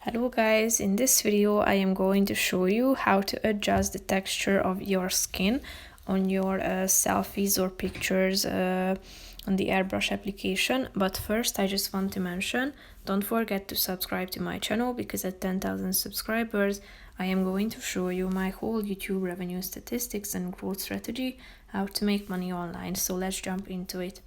Hello guys, in this video I am going to show you how to adjust the texture of your skin on your selfies or pictures on the AirBrush application. But first I just want to mention, don't forget to subscribe to my channel, because at 10,000 subscribers I am going to show you my whole YouTube revenue statistics and growth strategy, how to make money online. So let's jump into it.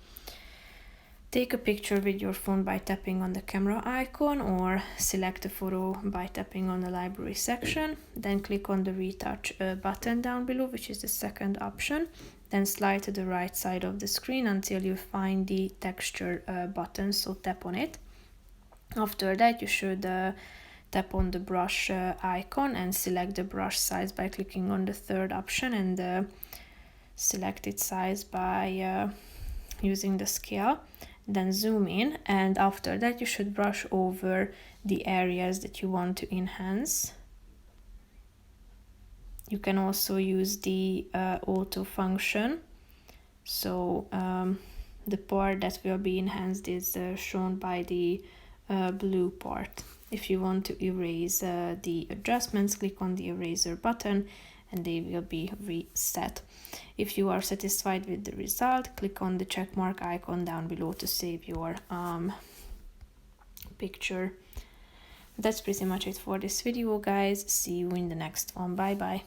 Take a picture with your phone by tapping on the camera icon, or select a photo by tapping on the library section. Then click on the retouch button down below, which is the second option. Then slide to the right side of the screen until you find the texture button, so tap on it. After that you should tap on the brush icon and select the brush size by clicking on the third option, and select its size by using the scale. Then zoom in, and after that you should brush over the areas that you want to enhance. You can also use the auto function, so the part that will be enhanced is shown by the blue part. If you want to erase the adjustments, click on the eraser button and they will be reset. If you are satisfied with the result, click on the check mark icon down below to save your picture. That's pretty much it for this video, guys. See you in the next one. Bye bye.